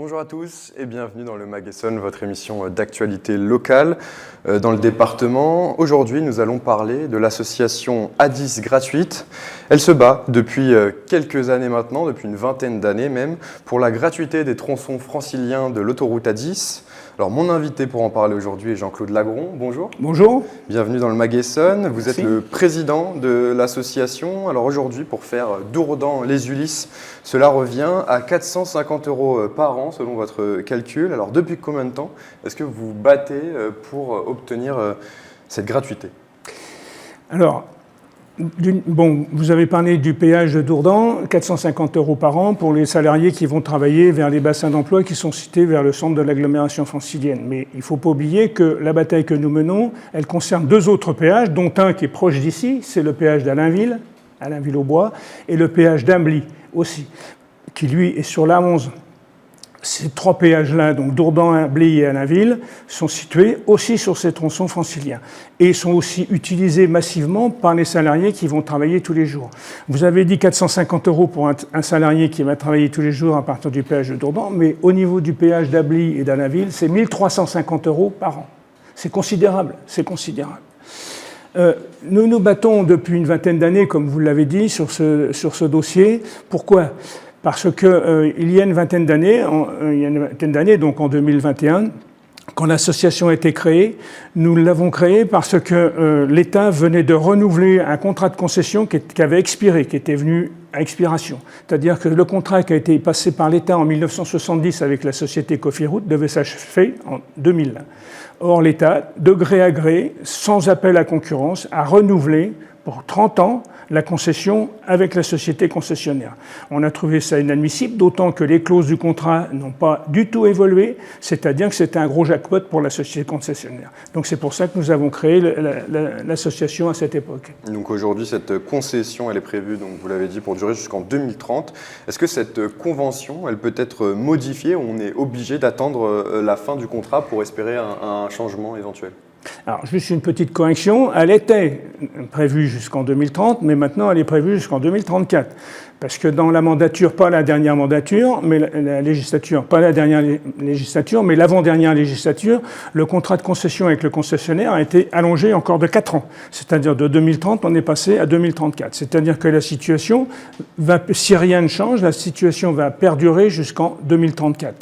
Bonjour à tous et bienvenue dans le Mag Essonne, votre émission d'actualité locale dans le département. Aujourd'hui, nous allons parler de l'association A10 gratuite. Elle se bat depuis quelques années maintenant, depuis une vingtaine d'années même, pour la gratuité des tronçons franciliens de l'autoroute A10. Alors, mon invité pour en parler aujourd'hui est Jean-Claude Lagron. Bonjour. Bonjour. Bienvenue dans le Mag Essonne. Vous Merci. êtes le président de l'association. Alors aujourd'hui, pour faire Dourdan-les Ulisses, cela revient à 450 € par an selon votre calcul. Alors depuis combien de temps est-ce que vous vous battez pour obtenir cette gratuité? Alors, vous avez parlé du péage de Dourdan, 450 € par an pour les salariés qui vont travailler vers les bassins d'emploi qui sont cités vers le centre de l'agglomération francilienne. Mais il ne faut pas oublier que la bataille que nous menons, elle concerne deux autres péages, dont un qui est proche d'ici, c'est le péage d'Allainville, Allainville-au-Bois, et le péage d'Ambly aussi, qui lui est sur l'A11. Ces trois péages-là, donc Dourdan, Ambly et Allainville, sont situés aussi sur ces tronçons franciliens et sont aussi utilisés massivement par les salariés qui vont travailler tous les jours. Vous avez dit 450 € pour un salarié qui va travailler tous les jours à partir du péage de Dourdan, mais au niveau du péage d'Ambly et d'Allainville, c'est 1350 € par an. C'est considérable, c'est considérable. Nous nous battons depuis une vingtaine d'années, comme vous l'avez dit, sur ce dossier. Pourquoi ? Parce qu'il y a une vingtaine d'années, donc en 2021, quand l'association a été créée, nous l'avons créée parce que l'État venait de renouveler un contrat de concession qui avait expiré, qui était venu à expiration. C'est-à-dire que le contrat qui a été passé par l'État en 1970 avec la société Cofiroute devait s'achever en 2001. Or, l'État, de gré à gré, sans appel à concurrence, a renouvelé pour 30 ans la concession avec la société concessionnaire. On a trouvé ça inadmissible, d'autant que les clauses du contrat n'ont pas du tout évolué, c'est-à-dire que c'était un gros jackpot pour la société concessionnaire. Donc c'est pour ça que nous avons créé l'association à cette époque. Donc aujourd'hui, cette concession, elle est prévue, donc vous l'avez dit, pour durer jusqu'en 2030. Est-ce que cette convention, elle peut être modifiée ou on est obligé d'attendre la fin du contrat pour espérer un changement éventuel ? Alors, juste une petite correction, elle était prévue jusqu'en 2030, mais maintenant elle est prévue jusqu'en 2034. Parce que dans la mandature, pas la dernière mandature, mais la législature, pas la dernière législature, mais l'avant-dernière législature, le contrat de concession avec le concessionnaire a été allongé encore de 4 ans. C'est-à-dire de 2030, on est passé à 2034. C'est-à-dire que la situation, si rien ne change, la situation va perdurer jusqu'en 2034.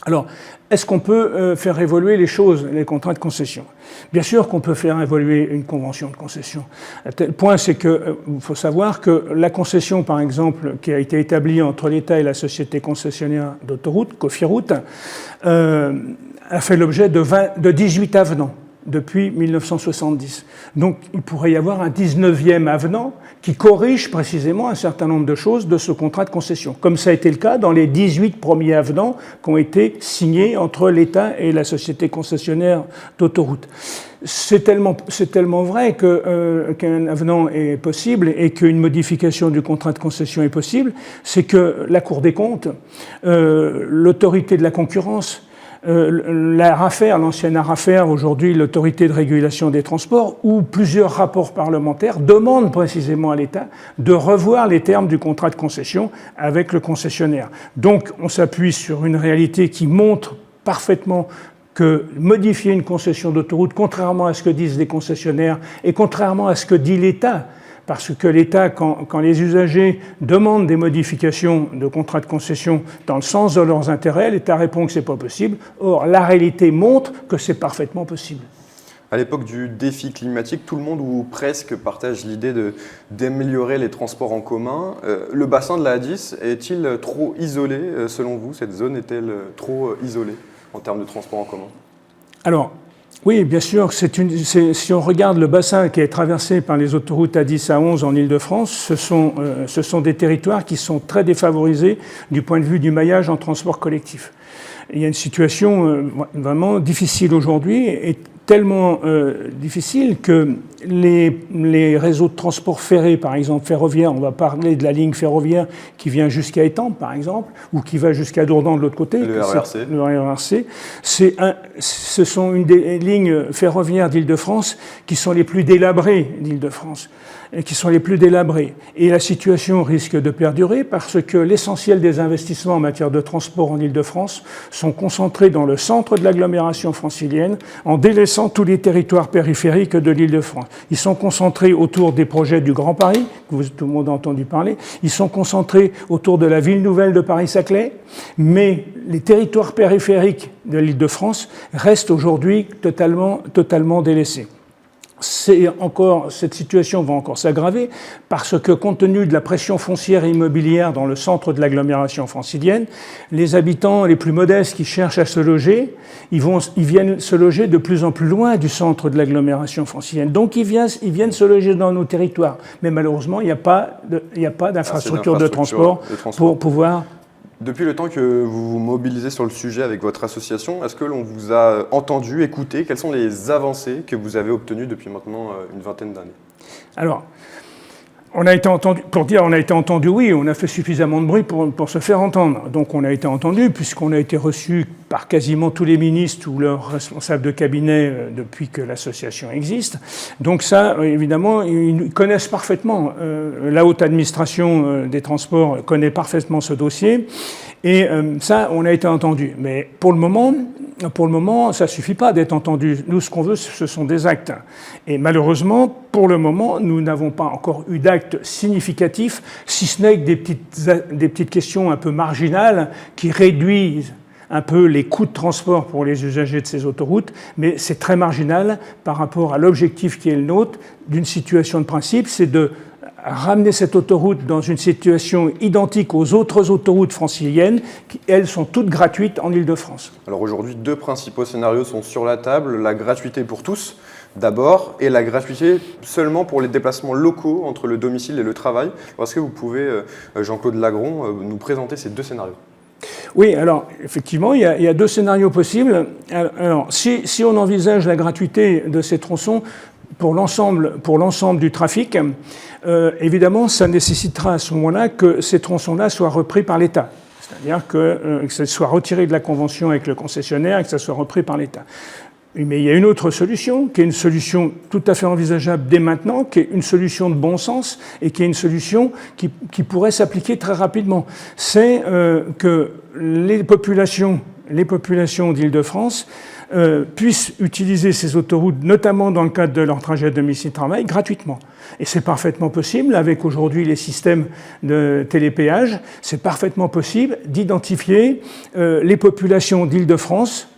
Alors, est-ce qu'on peut faire évoluer les choses, les contrats de concession ? Bien sûr qu'on peut faire évoluer une convention de concession. À tel point, c'est qu'il faut savoir que la concession, par exemple, qui a été établie entre l'État et la société concessionnaire d'autoroute, Cofiroute, a fait l'objet de 18 avenants depuis 1970. Donc, il pourrait y avoir un 19e avenant qui corrige précisément un certain nombre de choses de ce contrat de concession, comme ça a été le cas dans les 18 premiers avenants qui ont été signés entre l'État et la société concessionnaire d'autoroute. C'est tellement vrai qu'un avenant est possible et qu'une modification du contrat de concession est possible, c'est que la Cour des comptes, l'autorité de la concurrence, l'ARAFER, l'ancienne ARAFER, aujourd'hui l'autorité de régulation des transports, où plusieurs rapports parlementaires demandent précisément à l'État de revoir les termes du contrat de concession avec le concessionnaire. Donc on s'appuie sur une réalité qui montre parfaitement que modifier une concession d'autoroute, contrairement à ce que disent les concessionnaires et contrairement à ce que dit l'État, parce que l'État, quand les usagers demandent des modifications de contrats de concession dans le sens de leurs intérêts, l'État répond que ce n'est pas possible. Or, la réalité montre que c'est parfaitement possible. À l'époque du défi climatique, tout le monde ou presque partage l'idée d'améliorer les transports en commun. Le bassin de la A10 est-il trop isolé selon vous? Cette zone est-elle trop isolée en termes de transports en commun? Alors, oui, bien sûr. Si on regarde le bassin qui est traversé par les autoroutes A10, A11 en Île-de-France, ce sont des territoires qui sont très défavorisés du point de vue du maillage en transport collectif. Il y a une situation vraiment difficile aujourd'hui et tellement difficile que les réseaux de transport ferré, par exemple ferroviaire, on va parler de la ligne ferroviaire qui vient jusqu'à Étampes, par exemple, ou qui va jusqu'à Dourdan de l'autre côté. Le RERC. Le RERC. Ce sont une des lignes ferroviaires d'Île-de-France qui sont les plus délabrées d'Île-de-France. qui sont les plus délabrés. Et la situation risque de perdurer parce que l'essentiel des investissements en matière de transport en Île-de-France sont concentrés dans le centre de l'agglomération francilienne en délaissant tous les territoires périphériques de l'Île-de-France. Ils sont concentrés autour des projets du Grand Paris, que tout le monde a entendu parler. Ils sont concentrés autour de la ville nouvelle de Paris-Saclay, mais les territoires périphériques de l'Île-de-France restent aujourd'hui totalement délaissés. Cette situation va encore s'aggraver parce que, compte tenu de la pression foncière et immobilière dans le centre de l'agglomération francilienne, les habitants les plus modestes qui cherchent à se loger, ils viennent se loger de plus en plus loin du centre de l'agglomération francilienne. Donc ils viennent se loger dans nos territoires. Mais malheureusement, il n'y a pas d'infrastructure de transport pour pouvoir... Depuis le temps que vous vous mobilisez sur le sujet avec votre association, est-ce que l'on vous a entendu, écouté? Quelles sont les avancées que vous avez obtenues depuis maintenant une vingtaine d'années? Alors, on a été entendu, oui, on a fait suffisamment de bruit pour se faire entendre. Donc on a été entendu puisqu'on a été reçu par quasiment tous les ministres ou leurs responsables de cabinet depuis que l'association existe. Donc ça, évidemment, ils connaissent parfaitement. La haute administration des transports connaît parfaitement ce dossier. Et ça, on a été entendu. Mais pour le moment, ça suffit pas d'être entendu. Nous, ce qu'on veut, ce sont des actes. Et malheureusement, pour le moment, nous n'avons pas encore eu d'actes significatifs, si ce n'est que des petites questions un peu marginales qui réduisent un peu les coûts de transport pour les usagers de ces autoroutes, mais c'est très marginal par rapport à l'objectif qui est le nôtre d'une situation de principe, c'est de ramener cette autoroute dans une situation identique aux autres autoroutes franciliennes, qui, elles, sont toutes gratuites en Île-de-France. Alors aujourd'hui, deux principaux scénarios sont sur la table. La gratuité pour tous, d'abord, et la gratuité seulement pour les déplacements locaux entre le domicile et le travail. Est-ce que vous pouvez, Jean-Claude Lagron, nous présenter ces deux scénarios ? Oui, alors effectivement, il y a deux scénarios possibles. Alors, si on envisage la gratuité de ces tronçons pour l'ensemble du trafic, évidemment, ça nécessitera à ce moment-là que ces tronçons-là soient repris par l'État. C'est-à-dire que ça soit retiré de la convention avec le concessionnaire et que ça soit repris par l'État. Mais il y a une autre solution, qui est une solution tout à fait envisageable dès maintenant, qui est une solution de bon sens et qui est une solution qui pourrait s'appliquer très rapidement. C'est que les populations d'Île-de-France puissent utiliser ces autoroutes, notamment dans le cadre de leur trajet domicile-travail, gratuitement. Et c'est parfaitement possible, avec aujourd'hui les systèmes de télépéage, c'est parfaitement possible d'identifier les populations d'Île-de-France,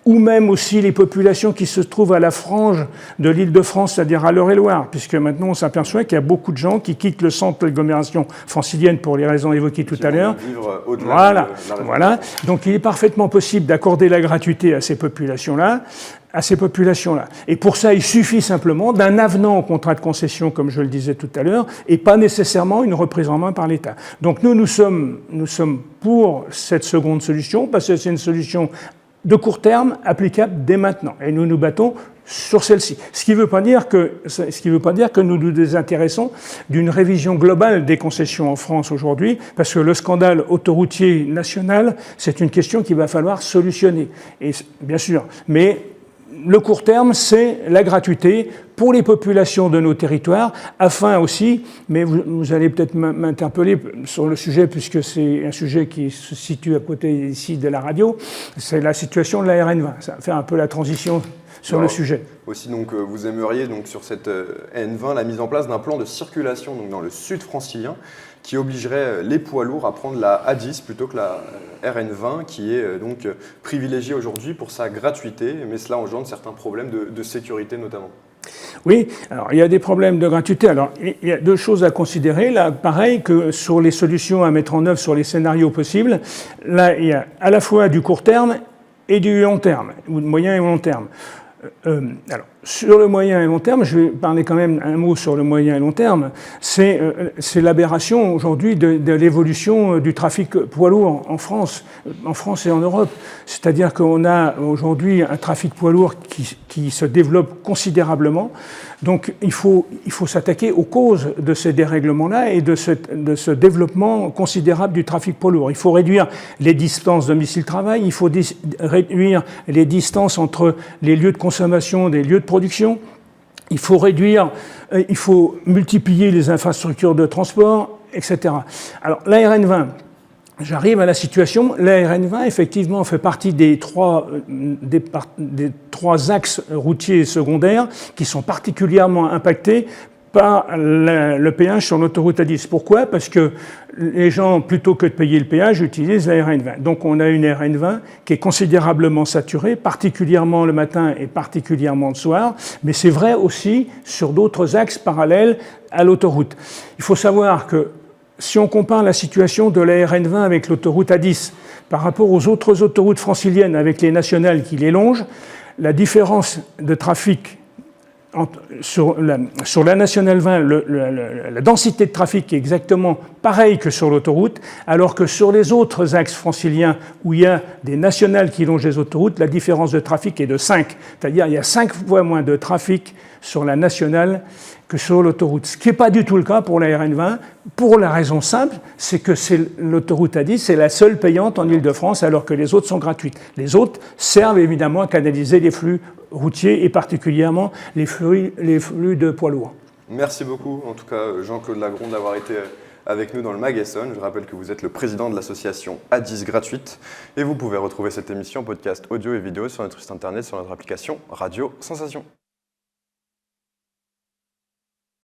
ou même aussi les populations qui se trouvent à la frange de l'Île-de-France, c'est-à-dire à l'Eure-et-Loire, puisque maintenant on s'aperçoit qu'il y a beaucoup de gens qui quittent le centre de l'agglomération francilienne pour les raisons évoquées tout à l'heure. Voilà. Donc il est parfaitement possible d'accorder la gratuité à ces populations-là. Et pour ça, il suffit simplement d'un avenant au contrat de concession, comme je le disais tout à l'heure, et pas nécessairement une reprise en main par l'État. Donc nous sommes pour cette seconde solution, parce que c'est une solution de court terme, applicable dès maintenant. Et nous nous battons sur celle-ci. Ce qui ne veut pas dire que nous nous désintéressons d'une révision globale des concessions en France aujourd'hui, parce que le scandale autoroutier national, c'est une question qu'il va falloir solutionner. Et bien sûr, mais le court terme, c'est la gratuité pour les populations de nos territoires, afin aussi, mais vous allez peut-être m'interpeller sur le sujet, puisque c'est un sujet qui se situe à côté ici de la radio, c'est la situation de la RN20. Ça va faire un peu la transition sur le sujet. Aussi, donc, vous aimeriez donc, sur cette N20 la mise en place d'un plan de circulation donc, dans le sud francilien qui obligerait les poids lourds à prendre la A10 plutôt que la RN20 qui est donc privilégiée aujourd'hui pour sa gratuité, mais cela engendre certains problèmes de sécurité notamment. Oui, alors il y a des problèmes de gratuité. Alors il y a deux choses à considérer. Là, pareil que sur les solutions à mettre en œuvre, sur les scénarios possibles, là il y a à la fois du court terme et du long terme, ou de moyen et long terme. Alors, sur le moyen et long terme, je vais parler quand même un mot sur le moyen et long terme, c'est l'aberration aujourd'hui de l'évolution du trafic poids lourd en France et en Europe. C'est-à-dire qu'on a aujourd'hui un trafic poids lourd qui se développe considérablement. Donc il faut s'attaquer aux causes de ces dérèglements-là et de ce développement considérable du trafic poids lourd. Il faut réduire les distances domicile-travail, il faut réduire les distances entre les lieux de consommation, des lieux de production. il faut réduire, il faut multiplier les infrastructures de transport, etc. Alors, la RN20, j'arrive à la situation. La RN20, effectivement, fait partie des trois axes routiers secondaires qui sont particulièrement impactés par le péage sur l'autoroute A10. Pourquoi? Parce que les gens, plutôt que de payer le péage, utilisent la RN20. Donc on a une RN20 qui est considérablement saturée, particulièrement le matin et particulièrement le soir, mais c'est vrai aussi sur d'autres axes parallèles à l'autoroute. Il faut savoir que si on compare la situation de la RN20 avec l'autoroute A10 par rapport aux autres autoroutes franciliennes avec les nationales qui les longent, la différence de trafic sur la nationale 20, la densité de trafic est exactement pareille que sur l'autoroute, alors que sur les autres axes franciliens où il y a des nationales qui longent les autoroutes, la différence de trafic est de 5. C'est-à-dire qu'il y a 5 fois moins de trafic sur la nationale que sur l'autoroute. Ce qui n'est pas du tout le cas pour la RN20, pour la raison simple, c'est que l'autoroute A10, c'est la seule payante en Ile-de-France, alors que les autres sont gratuites. Les autres servent évidemment à canaliser les flux routiers et particulièrement les flux de poids lourds. Merci beaucoup, en tout cas Jean-Claude Lagron, d'avoir été avec nous dans le Mag Essonne. Je rappelle que vous êtes le président de l'association A10 Gratuite et vous pouvez retrouver cette émission en podcast audio et vidéo sur notre site internet, sur notre application Radio Sensation.